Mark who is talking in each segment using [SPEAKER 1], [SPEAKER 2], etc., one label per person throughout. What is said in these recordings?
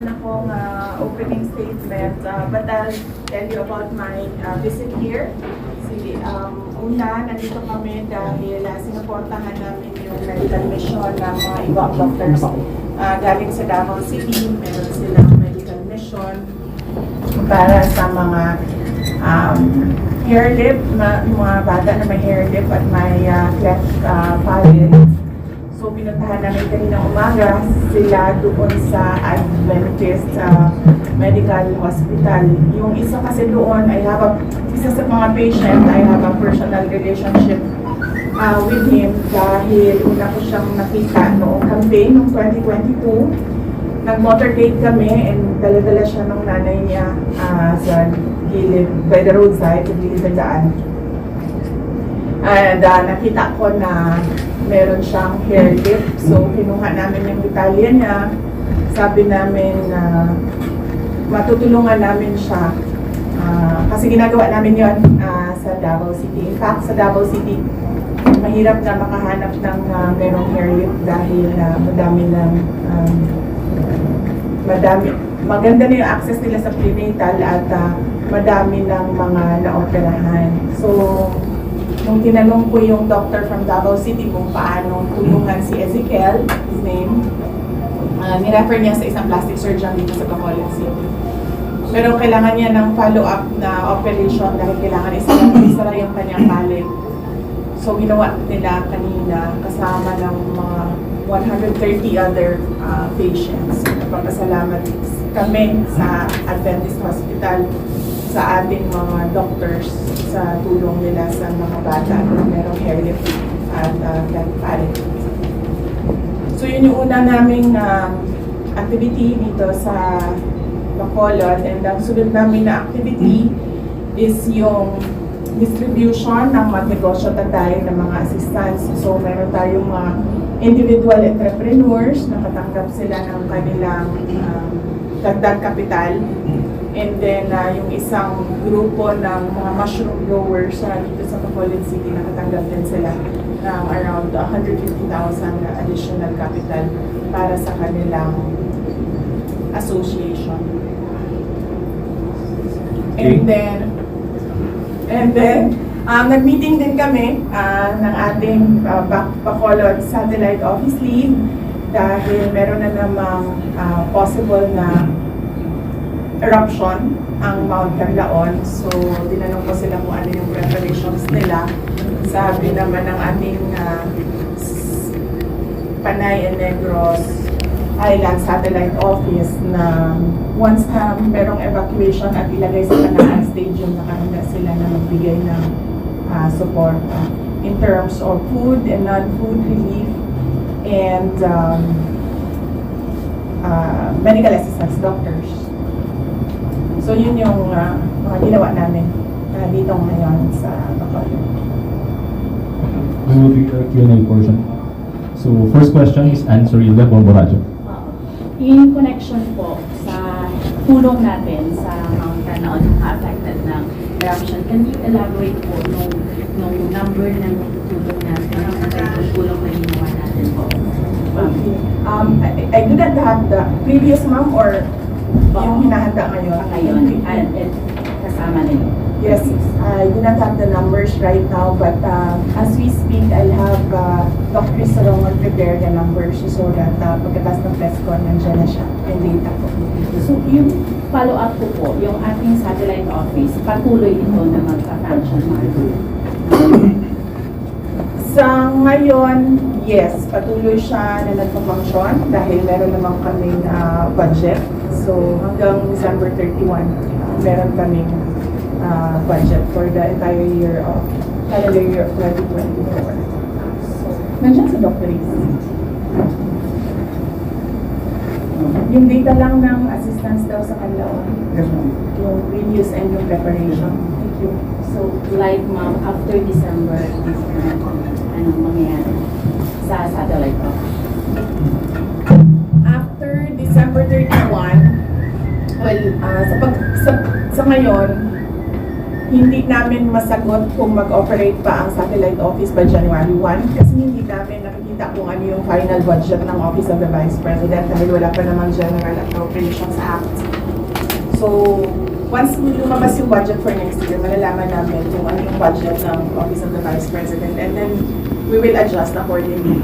[SPEAKER 1] Akong opening statement, but I'll tell you about my visit here. Una, nandito kami dahil sinuportahan namin yung medical mission ng mga ibang doctors galing sa Davao City. Meron silang medical mission para sa mga hair lip, mga bata na may hair lip at may cleft palate. So, pinuntahan namin kaninang umaga sila doon sa Adventist Medical Hospital. Yung isa kasi doon, isa sa mga patient, I have a personal relationship with him dahil una ko siyang nakita noong campaign noong 2022. Nag-motorcade kami and dala-dala siya ng nanay niya sa gilid, by the roadside, sa gilid ng daan. And nakita ko na meron siyang hair lip. So, kinuha namin yung detalye niya. Sabi namin na matutulungan namin siya. Kasi ginagawa namin yon sa Davao City. In fact, sa Davao City, mahirap na makahanap ng merong hair lip dahil maganda na yung access nila sa prenatal at madami ng mga naoperahan. So, nung tinanong ko yung doctor from Davao City kung paano tulungan si Ezekiel, his name, nirefer niya sa isang plastic surgeon dito sa Bacolod City. Pero kailangan niya ng follow-up na operation dahil kailangan isara yung kanyang palate. So ginawa nila kanina kasama ng mga 130 other patients. Nagpapasalamat kami sa Adventist Hospital sa ating mga doctors sa tulong nila sa mga bata na merong hair lip at cleft palate. So yun yung una naming activity dito sa Bacolod, and ang sunod namin na activity is yung distribution ng mga negosyo tatay ng mga assistance. So meron tayong mga individual entrepreneurs, nakatanggap sila ng kanilang dagdag kapital. And then, yung isang grupo ng mga mushroom growers dito sa Bacolod City, nakatanggap din sila ng around 150,000 na additional capital para sa kanilang association. And then, nag-meeting din kami ng ating Bacolod Satellite Office Lead dahil meron na namang possible na eruption ang Mount Canlaon. So, tinanong ko sila kung ano yung preparations nila. Sabi naman ng ating Panay and Negros Island Satellite Office na once merong evacuation at ilagay sa Panay Stadium, nakahanda sila na magbigay ng support in terms of food and non-food relief and medical assistance doctors. So yun yung mga ginawa namin dito ngayon sa Bacolod.
[SPEAKER 2] We will be Q&A portion. So first question is answer Hilda Bomborajo.
[SPEAKER 3] In connection po sa tulong natin sa Mount Canlaon na affected ng eruption, can you elaborate po nung number ng tulong natin, ng tulong na ginawa natin po?
[SPEAKER 1] Okay. I do not have the previous ma'am or yung hinahanda ngayon?
[SPEAKER 3] Ngayon, and kasama na yun.
[SPEAKER 1] Yes, I do not have the numbers right now, but as we speak, I'll have Dr. Sarong prepare the numbers so that pagkatapos ng press con, nandiyan na siya, yung data ko.
[SPEAKER 3] So yung follow-up po, yung ating satellite office, patuloy ito na magpa-function.
[SPEAKER 1] Sa ngayon, yes, patuloy siya na nagpa-function dahil meron naman kaming budget. So hanggang December 31, meron kaming budget for the entire year of calendar year of 2024. So, nandiyan sa doctorate. Yung data lang ng assistance daw sa Canlaon.
[SPEAKER 2] Yes, ma'am.
[SPEAKER 1] Yung reviews and yung preparation. Thank you.
[SPEAKER 3] So, like ma'am, after December, anong mangyayari sa satellite office?
[SPEAKER 1] After December 31, well, sa ngayon, hindi namin masagot kung mag-operate pa ang satellite office by January 1 kasi hindi namin nakikita kung ano yung final budget ng Office of the Vice President dahil wala pa namang General Appropriations Act. So, once lumabas yung budget for next year, malalaman namin kung ano yung budget ng Office of the Vice President and then we will adjust accordingly.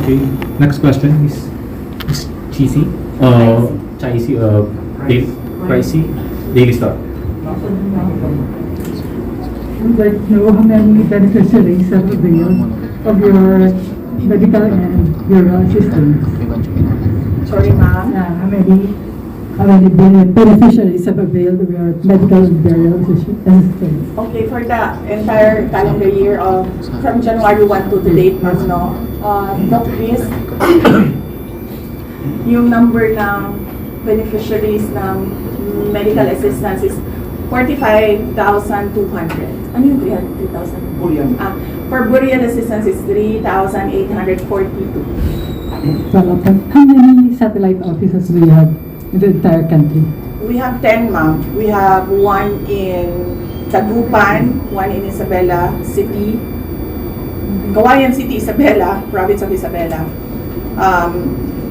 [SPEAKER 2] Okay, next question is Cheesy. Chicey, Pricey, Daily Star.
[SPEAKER 4] Would like to know how many beneficiaries have availed of your medical and burial assistance?
[SPEAKER 1] Sorry, ma'am.
[SPEAKER 4] How many beneficiaries have availed of your medical and burial assistance?
[SPEAKER 1] Okay, for the entire calendar year of from January 1 to date, ma'am, no? Doc Chris, yung number ng beneficiaries ng medical assistance is 45,200. Ano yung 3,000?
[SPEAKER 5] Burial.
[SPEAKER 1] For burial assistance is 3,842.
[SPEAKER 4] How many satellite offices do you have in the entire country?
[SPEAKER 1] We have 10, ma'am. We have one in Tagupan, one in Isabela City, Kawayan City, Isabela, province of Isabela.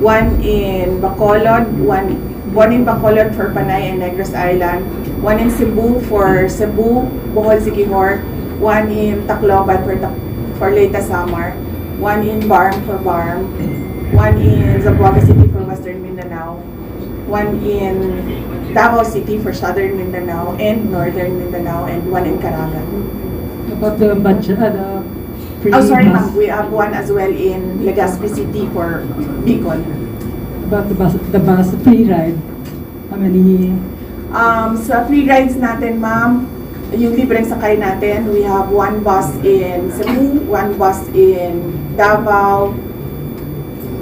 [SPEAKER 1] One in Bacolod, one in Bacolod for Panay and Negros Island, one in Cebu for Cebu, Bohol, Siquijor, one in Tacloban for Leyte Samar, one in Barm for Barm, one in Zamboanga City for Western Mindanao, one in Davao City for Southern Mindanao and Northern Mindanao, and one in Caraga.
[SPEAKER 4] About the budget,
[SPEAKER 1] Oh, sorry, ma'am. We have one as well in Legazpi City for Bicol.
[SPEAKER 4] about the bus free ride, how many?
[SPEAKER 1] Sa free rides natin, ma'am, yung libreng sakay natin, we have one bus in Cebu, one bus in Davao,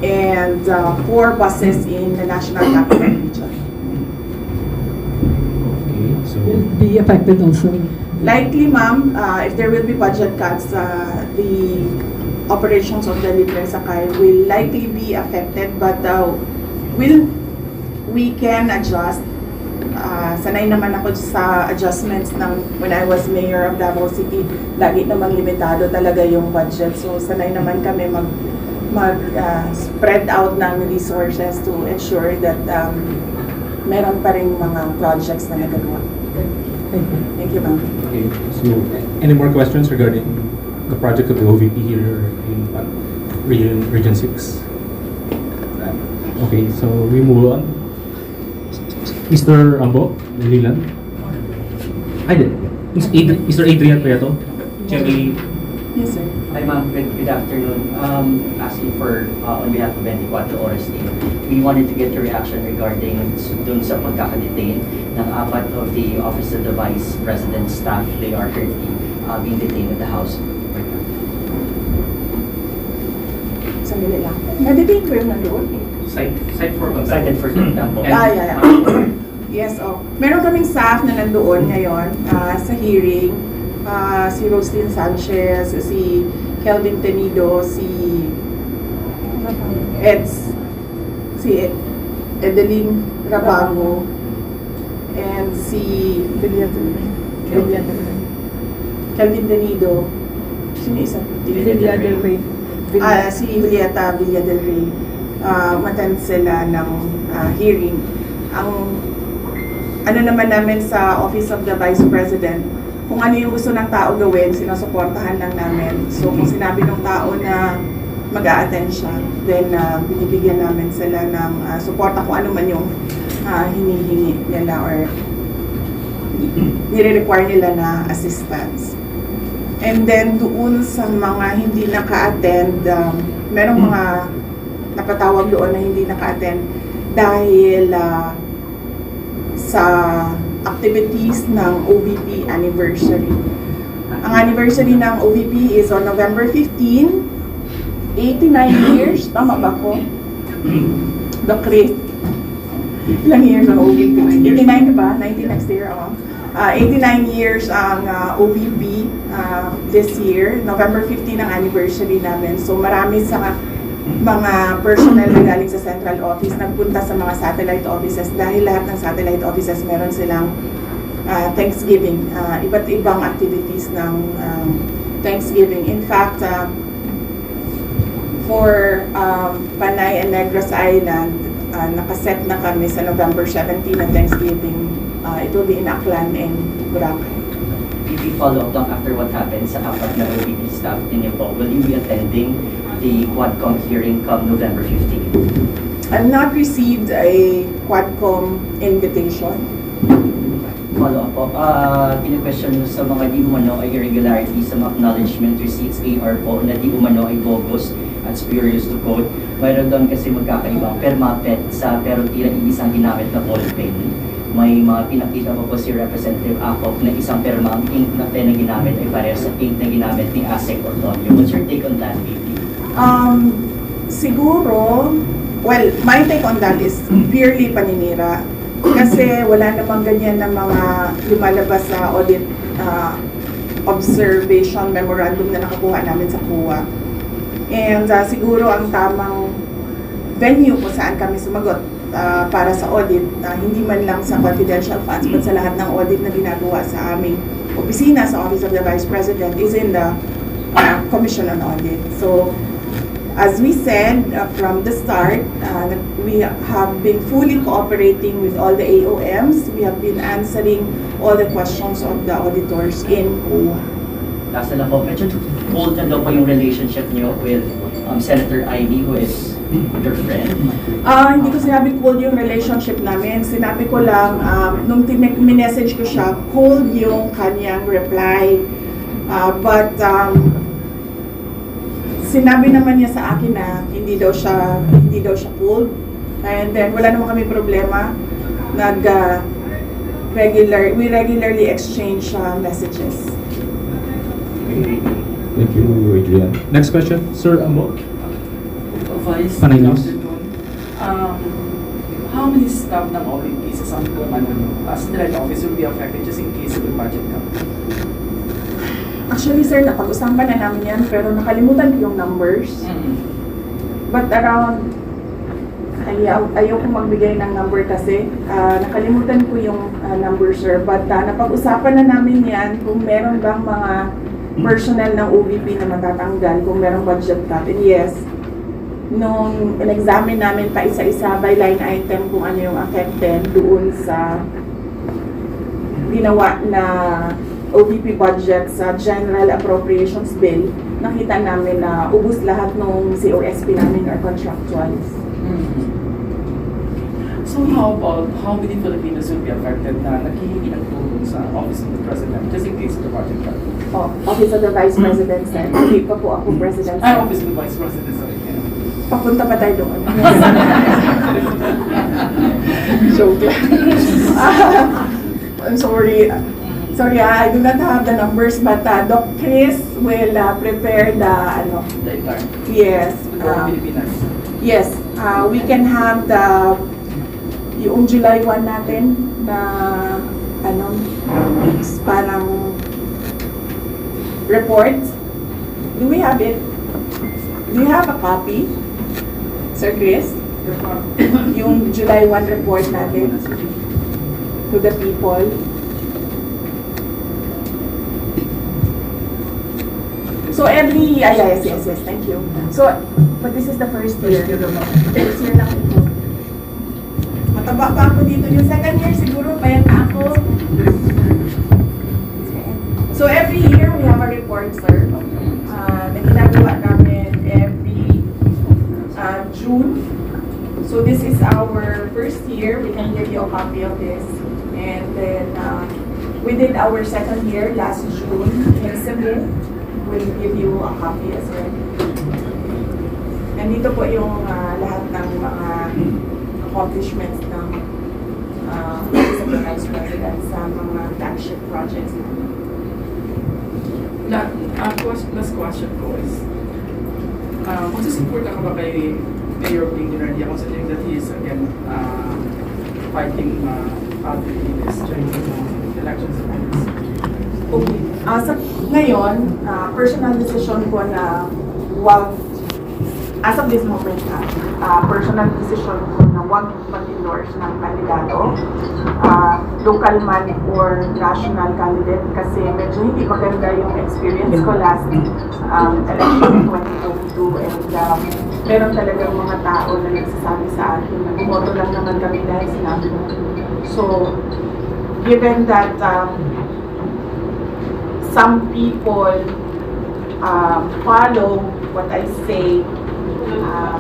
[SPEAKER 1] and 4 buses in the National Capital Region.
[SPEAKER 2] Okay, so
[SPEAKER 4] Will be affected also?
[SPEAKER 1] Likely, ma'am, if there will be budget cuts, the operations of the libreng sakay will likely be affected, but we can adjust. Sanay naman ako sa adjustments ng when I was mayor of Davao City. Lagi namang limitado talaga yung budget. So sanay naman kami spread out ng resources to ensure that meron pa ring mga projects na nagagawa. Thank you, ma'am.
[SPEAKER 2] okay, so any more questions regarding the project of the OVP here in Region 6? Okay, so we move on. Mr. Ambo, Lilan. Ay, Mr. Adrian pa ito? Cherry.
[SPEAKER 1] Yes, sir.
[SPEAKER 5] Hi ma'am, good afternoon. Asking for, on behalf of 24 Oras team, we wanted to get your reaction regarding dun sa pagkakadetain ng 4 of the Office of the Vice President staff. They are currently being detained at the House right now.
[SPEAKER 1] Sandali lang. Na-detain ko yung nandoon.
[SPEAKER 2] Site for
[SPEAKER 5] Cited for example.
[SPEAKER 1] Yeah. Yes, meron kaming staff na nandoon ngayon sa hearing. Si Roslyn Sanchez, si Kelvin Tenido, si Edeline Rabango, and si Kelvin Tenido. Sino isa?
[SPEAKER 4] Villa del Rey.
[SPEAKER 1] Si Julieta Villa del Rey. Matan sila ng hearing. Ang ano naman namin sa Office of the Vice President, kung ano yung gusto ng tao gawin, sinusuportahan lang namin. So kung sinabi ng tao na mag-a-attend siya, then binibigyan namin sila ng suporta kung ano man yung hinihingi nila or nire-require nila na assistance. And then doon sa mga hindi naka-attend, merong mga napatawag doon na hindi naka-attend dahil sa activities ng OVP anniversary. Ang anniversary ng OVP is on November 15, 89 years. Tama ba ko? Doc Chris. Ilang years ang OVP? 89 ba? 90 next year. 89 years ang OVP this year. November 15 ang anniversary namin. So marami sa mga personnel na galing sa central office nagpunta sa mga satellite offices dahil lahat ng satellite offices meron silang Thanksgiving, iba't ibang activities ng Thanksgiving. In fact, for Panay and Negros Island, nakaset na kami sa November 17 na Thanksgiving. It will be in Aklan and Boracay.
[SPEAKER 5] If you follow up lang after what happened sa apat na OVP staff ninyo po, will you be attending the Quadcom hearing come November 15?
[SPEAKER 1] I've not received a Quadcom invitation.
[SPEAKER 5] Follow up po, kinu-question sa mga di umano ay irregularities sa mga acknowledgement receipts AR po na di umano ay bogus at spurious to quote. Mayroon doon kasi magkakaibang permapet sa pero tila iisang ginamit na ballpen. May mga pinakita pa po si Representative Acop na isang permang ink na pen na ginamit ay pareho sa ink na ginamit ni Asek Ortonio. What's your take on that, baby?
[SPEAKER 1] Siguro, well, my take on that is purely paninira. Kasi wala namang ganyan na mga lumalabas sa audit observation memorandum na nakakuha namin sa COA. And siguro ang tamang venue kung saan kami sumagot para sa audit, hindi man lang sa confidential funds but sa lahat ng audit na ginagawa sa aming opisina sa Office of the Vice President is in the Commission on Audit. So, as we said from the start, we have been fully cooperating with all the AOMs. We have been answering all the questions of the auditors in COA.
[SPEAKER 5] Last na lang po, medyo cold na daw po yung relationship niyo with Senator Ivy, who is your friend.
[SPEAKER 1] Hindi ko sinabi cold yung relationship namin. Sinabi ko lang, nung minessage ko siya, cold yung kanyang reply. But sinabi naman niya sa akin na hindi daw siya cold. And then wala naman kami problema. We regularly exchange messages.
[SPEAKER 2] Thank you, Adrian. Next question, Sir Ambo.
[SPEAKER 6] Vice,
[SPEAKER 2] Panay
[SPEAKER 6] good
[SPEAKER 2] News.
[SPEAKER 6] afternoon. How many staff ng OVP sa sampung direct office will be affected just in case of the budget cut?
[SPEAKER 1] Actually, sir, napag-usapan na namin yan, pero nakalimutan ko yung numbers. But around, ayaw ko magbigay ng number kasi, nakalimutan ko yung number, sir. But napag-usapan na namin yan kung meron bang mga personnel ng OVP na matatanggal, kung merong budget cut. And yes, nung in-examine namin pa isa-isa by line item kung ano yung affected doon sa ginawa na OVP budget sa General Appropriations Bill, nakita namin na ubus lahat ng COSP namin or contractuals.
[SPEAKER 6] So how about how many Filipinos will be affected na naghihingi ng tulong sa Office of the President just in case of the budget cut?
[SPEAKER 1] Office of the Vice President, sir. Hindi pa po ako President, sir.
[SPEAKER 6] Office of the Vice President, sorry.
[SPEAKER 1] Papunta pa tayo doon. Joke lang. I'm sorry. Sorry, I do not have the numbers, but Doc Chris will prepare the,
[SPEAKER 6] The entire.
[SPEAKER 1] yes.
[SPEAKER 6] Pilipinas.
[SPEAKER 1] Yes, we can have yung July 1 natin na, parang report. Do we have it? Do you have a copy? Sir Chris? Yung July 1 report natin to the people. So every, yes, thank you. So, but this is the first year. First year lang ito. Mataba pa ako dito. Yung second year siguro, bayan na ako. So every year we have a report, sir. Na ginagawa namin every June. So this is our first year. We can give you a copy of this. And then we did our second year last June. Next Sunday, we'll give you a copy as well. Nandito po yung lahat ng mga accomplishments ng Office of the Vice President sa mga flagship projects.
[SPEAKER 6] Last question ko is, magsusupport ka ba kay Mayor Bing Duterte considering that he is again fighting actively during the elections of this?
[SPEAKER 1] Okay. Sa ngayon, personal decision ko na wag as of this moment, personal decision ko na huwag mag-endorse ng kandidato, local man or national candidate, kasi medyo hindi maganda yung experience ko last election 2022, and meron talagang mga tao na nagsasabi sa akin na bumoto lang naman kami dahil sinabi mo. So, given that some people follow what I say,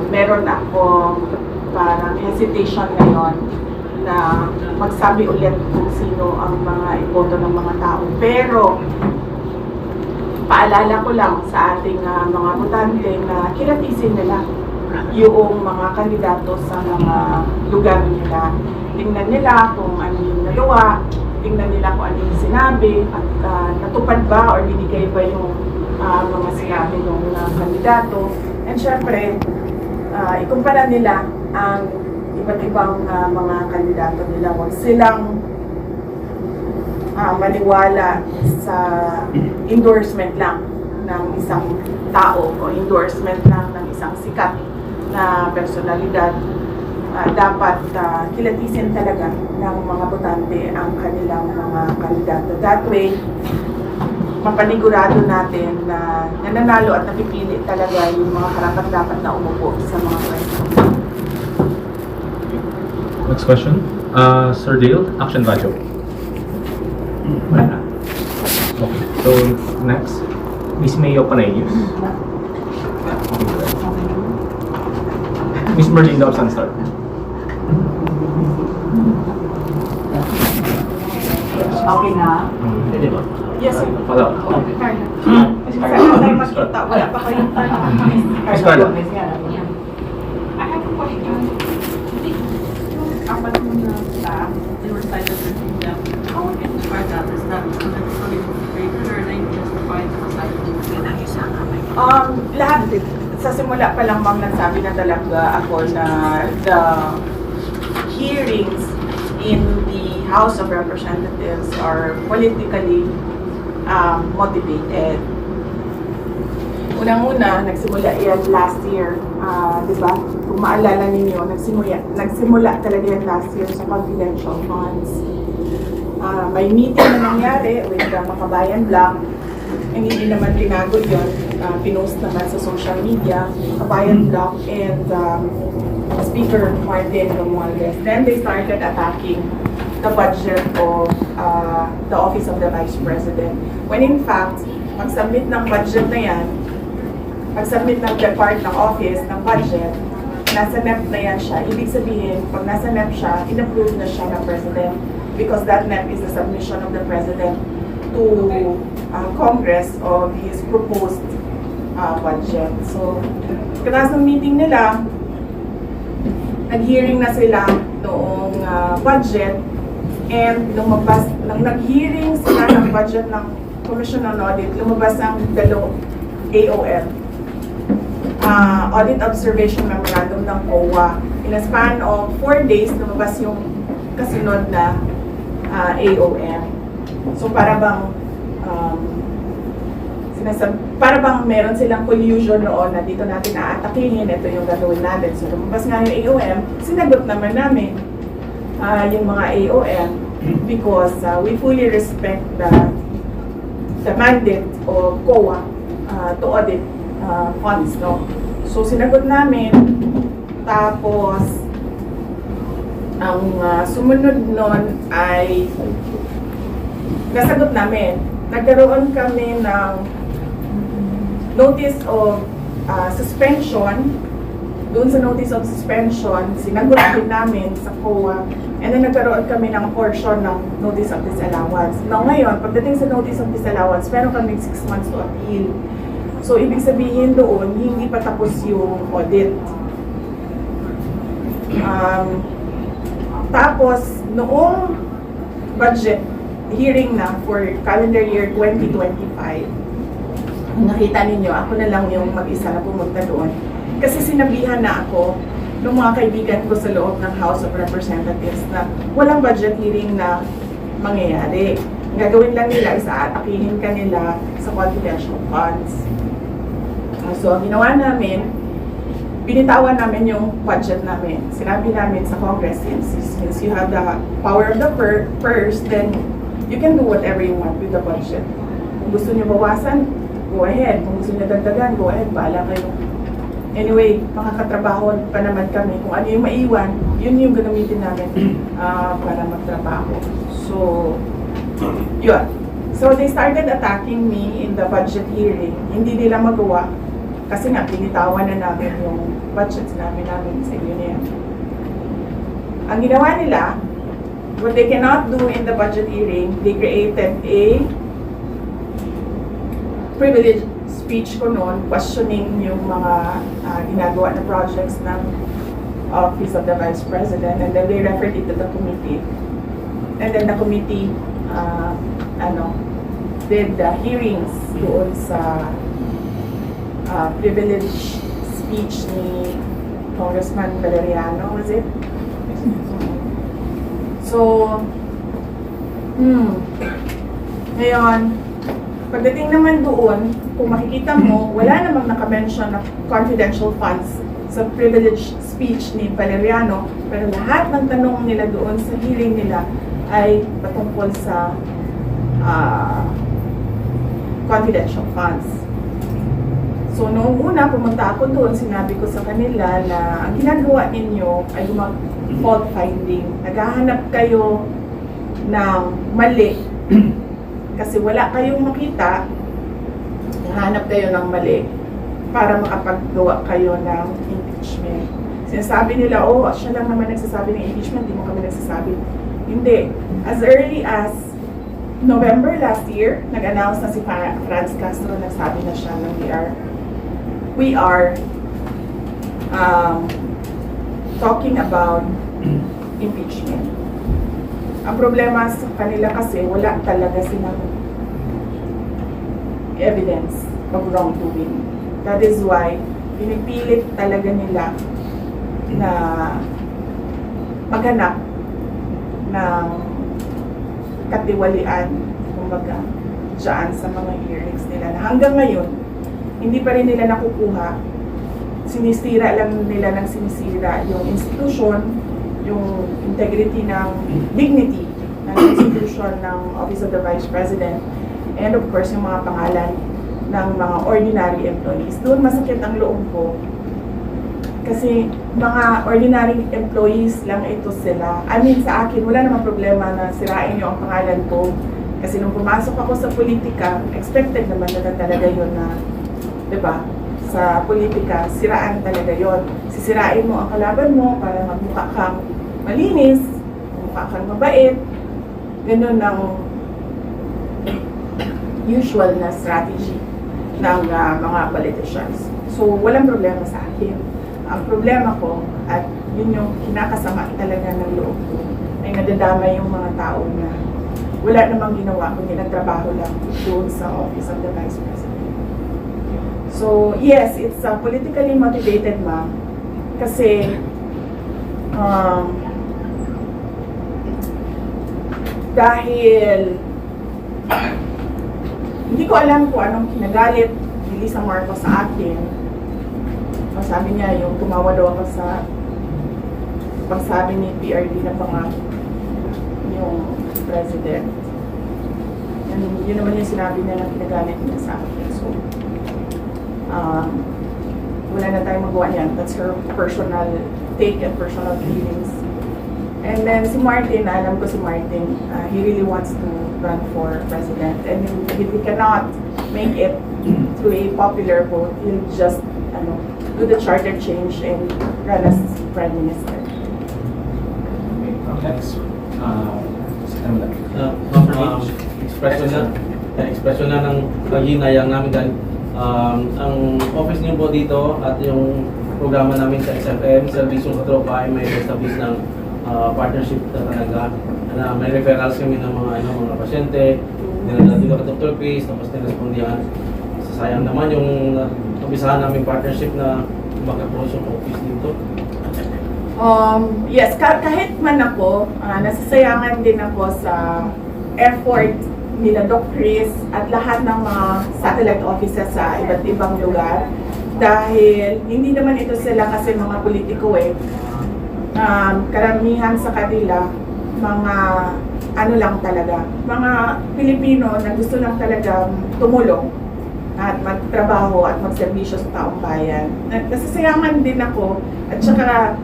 [SPEAKER 1] meron akong parang hesitation ngayon na magsabi ulit kung sino ang mga iboto ng mga tao. Pero, paalala ko lang sa ating mga botante na kilatisin nila yung mga kandidato sa mga lugar nila. Tingnan nila kung ano yung nagawa, tingnan nila kung ano yung sinabi, at natupad ba or binigay ba yung mga sinabi ng kandidato. And syempre, ikumpara nila ang iba't ibang mga kandidato nila. Huwag silang maniwala sa endorsement lang ng isang tao o endorsement lang ng isang sikat na personalidad. Dapat kilatisin talaga ng mga botante ang kanilang mga kandidato. That way, mapanigurado natin na nananalo at napipili talaga yung mga karapat-dapat na umupo sa mga pwesto.
[SPEAKER 2] Next question. Sir Dale, action value. Wala. Okay. So, next. Miss Mayo Panayos. Miss Merlinda of Sunstar.
[SPEAKER 7] Okay na?
[SPEAKER 2] Pwede ba?
[SPEAKER 1] Yes, sir.
[SPEAKER 2] Follow.
[SPEAKER 1] Sana tayo makita, wala pa kayong tanong.
[SPEAKER 2] Miss Carla.
[SPEAKER 3] I have a question. Apat mo na staff, they were cited for them. How would you describe that? Is that rated or they justified for citing?
[SPEAKER 1] Lahat, sa simula pa lang bang nagsabi na talaga ako na the hearings in the House of Representatives are politically motivated. Unang-una, nagsimula yan last year, di ba? Kung maalala ninyo, nagsimula talaga yan last year sa confidential funds. May meeting na nangyari with the Makabayan Block, and hindi naman tinago yun. Pinost naman sa social media, Makabayan Block and Speaker Martin Romualdez. Then they started attacking the budget of the Office of the Vice President. When in fact, pag-submit ng budget na yan, pag-submit ng depart ng office ng budget, nasa NEP na yan siya. Ibig sabihin, pag nasa NEP siya, in-approve na siya ng President because that NEP is the submission of the President to Congress of his proposed budget. So, katapos ng meeting nila, nag-hearing na sila noong budget, and lumabas, nang nag-hearing sila ng budget ng Commission on Audit, lumabas ang dalawang AOM. Audit Observation Memorandum ng COA. In a span of 4 days, lumabas yung kasunod na AOM. So para bang para bang meron silang collusion noon na dito natin aatakihin, ito yung gagawin natin. So lumabas nga yung AOM, sinagot naman namin yung mga AOM because we fully respect the mandate of COA to audit funds, no? So sinagot namin, tapos ang sumunod nun ay nasagot namin. Nagkaroon kami ng notice of suspension. Doon sa notice of suspension, sinagot din namin sa COA, and then nagkaroon kami ng portion ng notice of disallowance. Now ngayon, pagdating sa notice of disallowance, meron kami 6 months to appeal. So ibig sabihin doon, hindi pa tapos yung audit. Tapos, noong budget hearing na for calendar year 2025, nakita ninyo, ako na lang yung mag-isa na pumunta doon. Kasi sinabihan na ako ng mga kaibigan ko sa loob ng House of Representatives na walang budget hearing na mangyayari. Ang gagawin lang nila is aatakihin ka nila sa confidential funds. So, ang ginawa namin, binitawan namin yung budget namin. Sinabi namin sa Congress, since you have the power of the purse, then you can do whatever you want with the budget. Kung gusto niyo bawasan, go ahead. Kung gusto niyo dagdagan, go ahead. Bahala kayo. Anyway, makakatrabaho pa naman kami. Kung ano yung maiwan, yun yung gagamitin namin para magtrabaho. So, yun. So, they started attacking me in the budget hearing. Hindi nila magawa. Kasi nga, binitawan na namin yung budget. Sinabi namin sa inyo na yan. Ang ginawa nila, what they cannot do in the budget hearing, they created a privilege speech ko noon, questioning yung mga ginagawa na projects ng Office of the Vice President, and then they referred it to the committee. And then the committee, did the hearings doon sa privilege speech ni Congressman Valeriano, was it? So, ngayon, pagdating naman doon, kung makikita mo, wala namang naka-mention na confidential funds sa privilege speech ni Valeriano, pero lahat ng tanong nila doon sa hearing nila ay patungkol sa confidential funds. So, noong una, pumunta ako doon, sinabi ko sa kanila na ang ginagawa ninyo ay fault finding. Naghahanap kayo ng mali kasi wala kayong makita, naghahanap kayo ng mali para makapaggawa kayo ng impeachment. Sinasabi nila, oh, siya lang naman nagsasabi ng impeachment, di mo kami nagsasabi. Hindi. As early as November last year, nag-announce na si Franz Castro, nagsabi na siya na we are talking about impeachment. Ang problema sa kanila kasi wala talaga silang evidence of wrongdoing. That is why pinipilit talaga nila na maghanap ng katiwalian, kumbaga, dyan sa mga hearings nila na hanggang ngayon, hindi pa rin nila nakukuha. Sinisira lang nila ng sinisira yung institution, yung integrity ng dignity ng institution ng Office of the Vice President, and of course, yung mga pangalan ng mga ordinary employees. Doon masakit ang loob ko. Kasi mga ordinary employees lang ito sila. I mean, sa akin, wala namang problema na sirain yung ang pangalan ko. Kasi nung pumasok ako sa politika, expected naman na talaga yun na, diba? Sa politika, siraan talaga yon. Sisirain mo ang kalaban mo para magmukha kang malinis, magmukha kang mabait. Ganun ang usual na strategy ng mga politicians. So, walang problema sa akin. Ang problema ko, at yun yung kinakasama talaga ng loob ko, ay nadadamay yung mga tao na wala namang ginawa kundi nagtrabaho lang doon sa Office of the Vice President. So, yes, it's politically motivated, ma'am. Kasi, dahil hindi ko alam kung anong kinagalit ni Lisa Marcos sa akin. Sabi niya, yung tumawa daw ako sa pagsabi ni PRD na yung president. And yun naman yung sinabi niya na kinagalit niya sa akin. So, wala na tayong magawa niyan. That's her personal take and personal feelings. And then si Martin, alam ko si Martin, he really wants to run for president. And if he cannot make it through a popular vote, he'll just do the charter change and run as Prime Minister.
[SPEAKER 2] Next.
[SPEAKER 8] Expression na ng paghinayang namin dahil ang office niyo po dito at yung programa namin sa SFM, Servisyong Katropa, ay may establish ng partnership na talaga na may referrals kami ng mga pasyente, dinadala dito ka Dr. Chris, tapos nirespondihan. Sayang naman yung umpisahan namin partnership na mag-approach yung office dito.
[SPEAKER 1] Yes, kahit man ako, nasasayangan din ako sa effort nila Doc Chris at lahat ng mga satellite offices sa iba't ibang lugar Dahil hindi naman ito sila kasi mga politiko eh. Karamihan sa kanila, mga ano lang talaga, mga Pilipino na gusto lang talaga tumulong at magtrabaho at magserbisyo sa taong bayan. Nasasayangan din ako at saka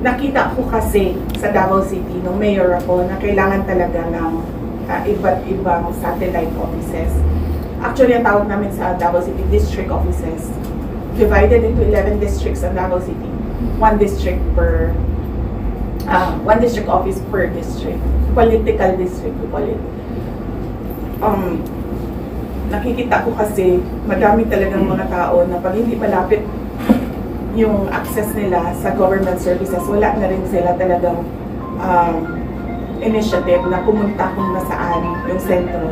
[SPEAKER 1] nakita ko kasi sa Davao City nung mayor ako na kailangan talaga ng iba't ibang satellite offices. Actually, ang tawag namin sa Davao City, district offices. Divided into 11 districts ang Davao City. One district office per district. Political district, we call it. Nakikita ko kasi madami talagang mga tao na pag hindi malapit yung access nila sa government services, wala na rin sila talagang initiative na pumunta kung nasaan yung sentro.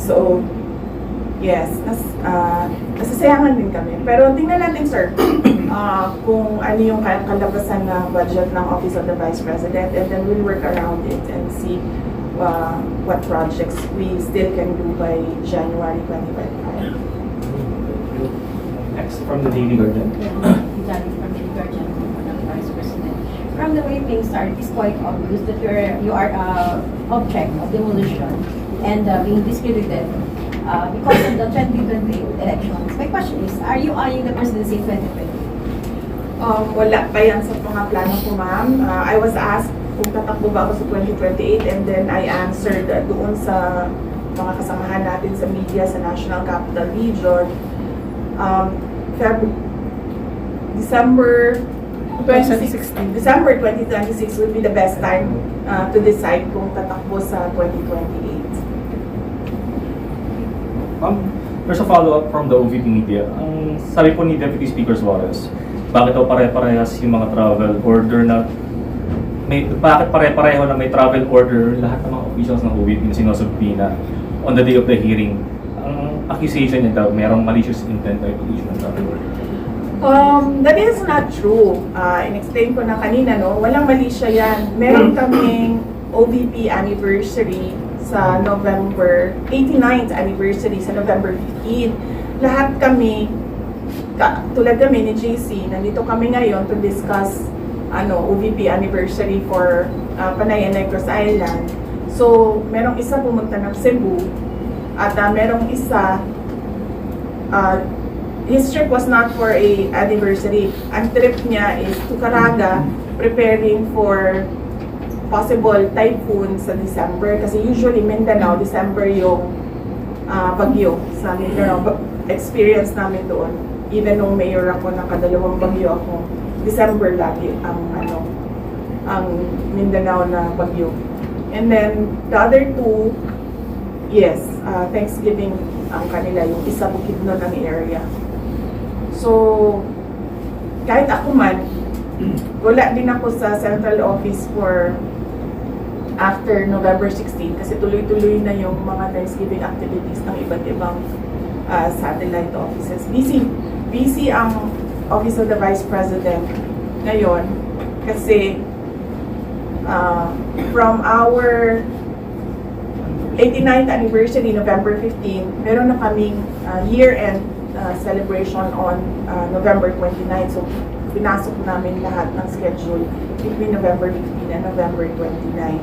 [SPEAKER 1] So, yes, nasasayangan din kami. Pero tingnan natin, sir, kung ano yung kalabasan na budget ng Office of the Vice President, and then we'll work around it and see what projects we still can do by January 2025.
[SPEAKER 9] Next, from the Daily Guardian.
[SPEAKER 10] From the Guardian, the Vice President. From the way things are, it is quite obvious that you are object of demolition and being discredited because of the 2028 elections. My question is, are you eyeing the presidency in 2020?
[SPEAKER 1] Wala pa yan sa mga plano ko, ma'am. I was asked kung tatakbo ba ako sa 2028 and then I answered doon sa mga kasamahan natin sa media sa National Capital Region. December 2026 will be the best time to decide kung tatakbo sa 2028.
[SPEAKER 9] There's a follow-up from the OVP media. Ang sabi po ni Deputy Speaker Suarez, bakit daw pare-parehas yung mga travel order na bakit pare-pareho na may travel order lahat ng mga officials ng OVP na sinusubpina on the day of the hearing? Ang accusation niya daw, merong malicious intent na issue ng travel order.
[SPEAKER 1] That is not true. In-explain ko na kanina, no? Walang mali siya yan. Meron kaming OVP anniversary sa November, 89th anniversary sa November 15. Lahat kami, tulad kami ni JC, nandito kami ngayon to discuss OVP anniversary for Panay and Negros Island. So, merong isa pumunta ng Cebu at merong isa his trip was not for a anniversary. Ang trip niya is to Caraga, preparing for possible typhoon sa December. Kasi usually Mindanao, December yung bagyo sa Mindanao. Experience namin doon. Even nung mayor ako, nakadalawang bagyo ako, December lagi ang Mindanao na bagyo. And then, the other two, yes, Thanksgiving ang kanila, yung isa Bukidnon ang area. So, kahit ako man, wala din ako sa central office for after November 16 kasi tuloy-tuloy na yung mga Thanksgiving activities ng iba't ibang satellite offices. Busy ang Office of the Vice President ngayon kasi from our 89th anniversary, November 15, meron na kaming year-end celebration on November 29. So, pinasok namin lahat ng schedule between November 15 and November 29.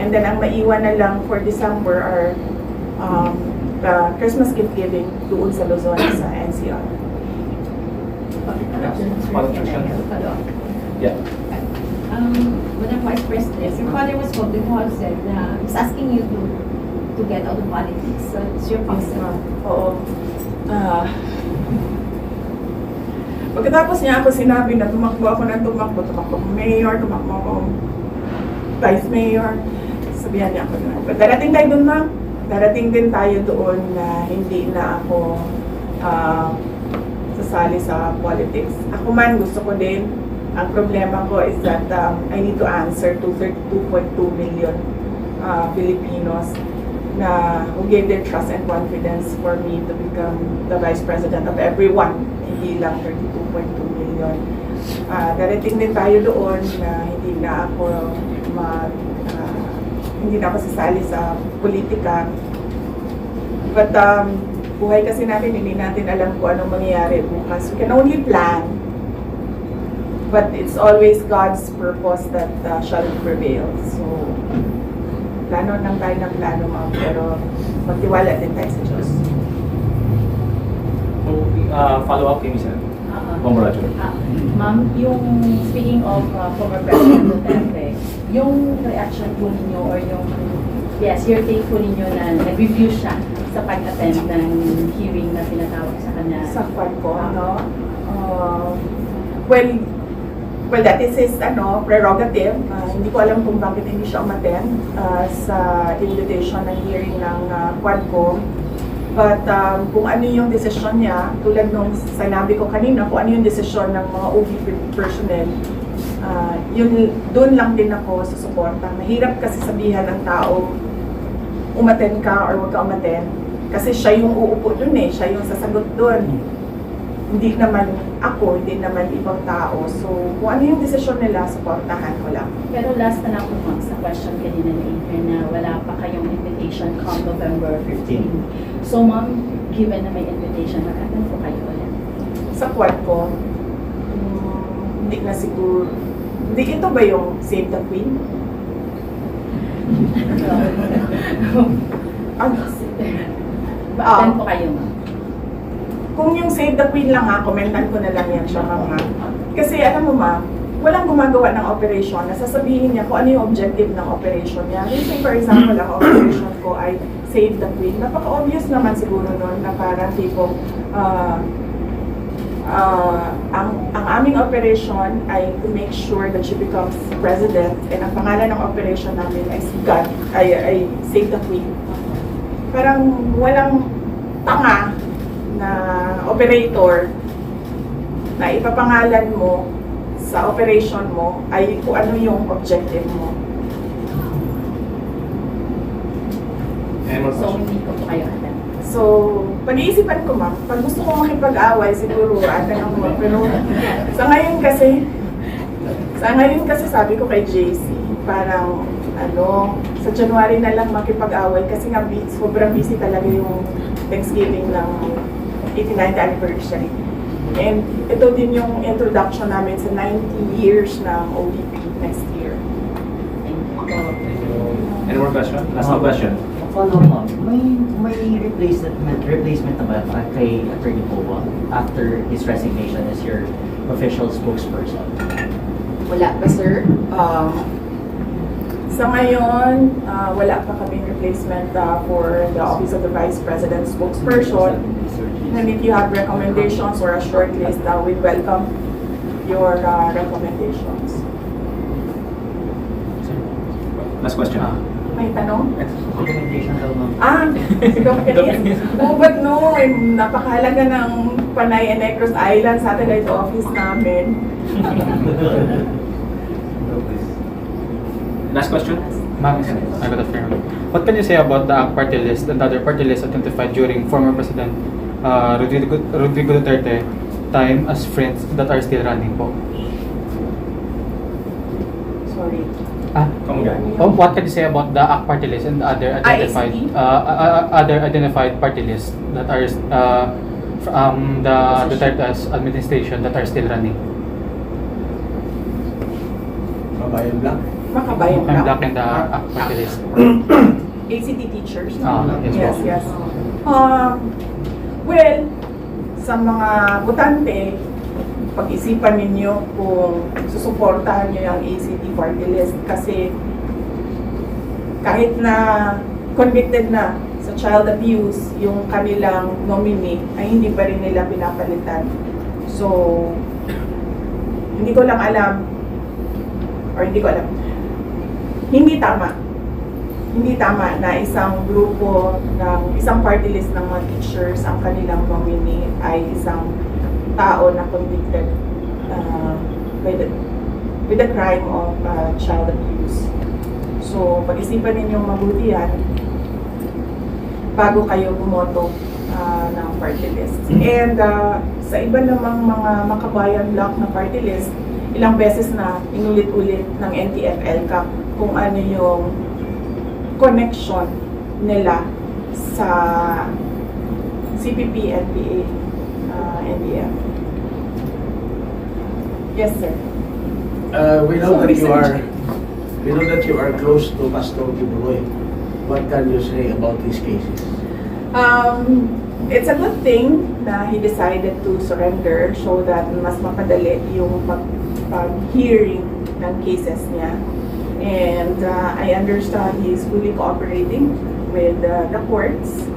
[SPEAKER 1] And then, ang maiwan na lang for December are the Christmas gift giving doon sa Luzon, sa NCR.
[SPEAKER 9] Yeah.
[SPEAKER 10] Madam Vice President, your father was called who has said na he's asking you to get out of politics. So, it's your concern.
[SPEAKER 1] Oo. Pagkatapos niya ako sinabi na tumakbo ako mayor, tumakbo ako vice mayor, sabihan niya ako na, darating tayo doon, ma'am. Darating din tayo doon na hindi na ako sasali sa politics. Ako man, gusto ko din. Ang problema ko is that I need to answer to 32.2 million Filipinos na who gave their trust and confidence for me to become the Vice President of everyone, hindi lang 32.2 million. Darating din tayo doon na hindi na ako sasali sa politika. But buhay kasi natin, hindi natin alam kung anong mangyayari bukas. We can only plan. But it's always God's purpose that shall prevail. So, plano lang tayo ng plano, ma'am. Pero magtiwala din tayo sa Diyos.
[SPEAKER 9] So, follow up kay Ms. Congratulations.
[SPEAKER 3] Ma'am, yung speaking of former President Duterte, yung reaction po ninyo or yung, yes, your take po ninyo na nag-review siya sa pag-attend ng hearing na pinatawag sa kanya.
[SPEAKER 1] Sa kwan ko, ano? Well, that is his prerogative. Hindi ko alam kung bakit hindi siya umattend sa invitation ng hearing ng quad ko. But kung ano yung desisyon niya, tulad nung sinabi ko kanina, kung ano yung desisyon ng mga OVP personnel, doon lang din ako susuporta. Mahirap kasi sabihan ng tao, umattend ka or huwag ka umattend. Kasi siya yung uupo dun siya yung sasagot dun. Hindi naman ako, hindi naman ibang tao. So, kung ano yung desisyon nila, suportahan ko lang.
[SPEAKER 3] Pero last na lang po ma'am sa question kanina na Adrian na wala pa kayong invitation come November 15. So ma'am, given na may invitation, mag-attend po kayo ulit?
[SPEAKER 1] Sa quad ko, hindi na siguro. Hindi, ito ba yung Save the Queen?
[SPEAKER 3] Mag-attend po kayo ma'am?
[SPEAKER 1] Kung yung Save the Queen lang komentan ko na lang yan siya, ma'am. Kasi alam mo, ma'am, walang gumagawa ng operation na sasabihin niya kung ano yung objective ng operation niya. Let's for example, ang operation ko ay Save the Queen. Napaka-obvious naman siguro nun na parang tipong ang aming operation ay to make sure that she becomes president, and ang pangalan ng operation namin ay Save the Queen. Parang walang tanga na operator na ipapangalan mo sa operation mo ay kung ano yung objective mo.
[SPEAKER 3] So hindi ko po kayo attend?
[SPEAKER 1] So, pag-iisipan ko, ma'am, pag gusto ko makipag-away, siguro attend ako. Pero sa ngayon kasi sabi ko kay JC, parang sa January na lang makipag-away kasi nga sobrang busy talaga yung Thanksgiving ng 89th anniversary. And ito din yung introduction namin sa 90 years ng OVP next year.
[SPEAKER 9] Any more question? Last question.
[SPEAKER 5] Follow up, may replacement na ba kay Attorney Powa after his resignation as your official spokesperson?
[SPEAKER 1] Wala pa, sir. Sa ngayon, wala pa kaming replacement for the Office of the Vice President spokesperson. And if you have recommendations or a short list, we welcome your recommendations.
[SPEAKER 9] Last question.
[SPEAKER 1] May tanong?
[SPEAKER 5] Recommendation daw, ma'am.
[SPEAKER 1] But no, napakahalaga ng Panay and Negros Island satellite office namin.
[SPEAKER 9] Last question.
[SPEAKER 11] Ma'am, I got a fair one. What can you say about the ACT party list and other party lists identified during former President Rodrigo Duterte time as friends that are still running po?
[SPEAKER 1] Sorry.
[SPEAKER 11] What can you say about the ACT party list and the other identified party lists that are from the Duterte's administration that are still running?
[SPEAKER 1] Makabayan
[SPEAKER 11] Black and the ACT party list.
[SPEAKER 1] ACT teachers.
[SPEAKER 11] Yes,
[SPEAKER 1] Yes. Well, sa mga botante, pag-isipan ninyo kung susuportahan nyo yung ACT party list kasi kahit na convicted na sa child abuse yung kanilang nominee ay hindi pa rin nila pinapalitan. So, hindi ko alam. Hindi tama na isang grupo ng isang party list ng mga teachers ang kanilang nominee ay isang tao na convicted with the crime of child abuse. So, pag-isipan ninyong mabuti yan bago kayo bumoto ng party list. And sa iba namang mga makabayan block na party list, ilang beses na inulit-ulit ng NTF-ELCAC kung ano yung connection nila sa CPP, NPA, NDF. Yes, sir.
[SPEAKER 12] We know
[SPEAKER 1] Sorry,
[SPEAKER 12] that you are close to Pastor Kibuloy. What can you say about these cases?
[SPEAKER 1] It's a good thing na he decided to surrender so that mas mapadali yung pag-hearing ng cases niya. And I understand he's fully cooperating with the courts.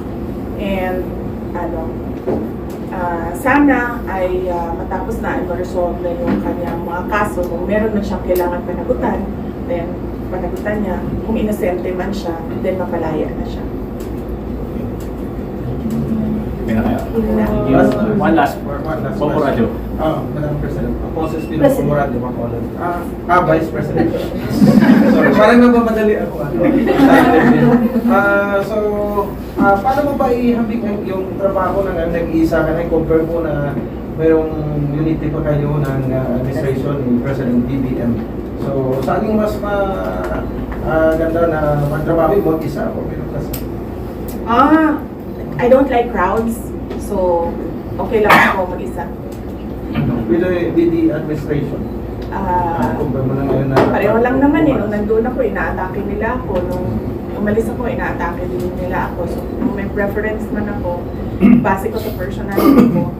[SPEAKER 1] And sana ay matapos na i-resolve na yung kanyang mga kaso. Kung meron na siyang kailangan panagutan, then panagutan niya. Kung inosente man siya, then mapalaya na siya.
[SPEAKER 9] One last. Pomoradyo.
[SPEAKER 6] Madam President, Aposes din
[SPEAKER 10] President.
[SPEAKER 6] Pomoradyo, Vice President. Sorry, parang nagmamadali ako. So, paano mo ba ihambing yung trabaho ng nag-iisa ka na compare mo na mayroong unity pa kayo ng administration ni President BBM? So, saan yung mas ganda na magtrabaho mo mag-isa o mayroong kasi?
[SPEAKER 1] I don't like crowds, so okay lang ako mag-isa.
[SPEAKER 12] With the administration? Compare mo na ngayon na...
[SPEAKER 1] Pareho lang naman eh. Nung nandun ako, inaatake nila ako. Nung umalis ako, inaatake din nila ako. So, kung may preference man ako, base ko sa personality ko,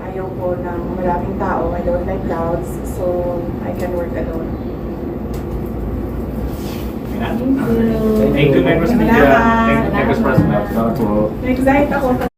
[SPEAKER 1] ayaw ko ng maraming tao. I don't like crowds, so I can work alone.
[SPEAKER 9] Thank you, members of media. Thank you, members of President.
[SPEAKER 1] Na-excite ako.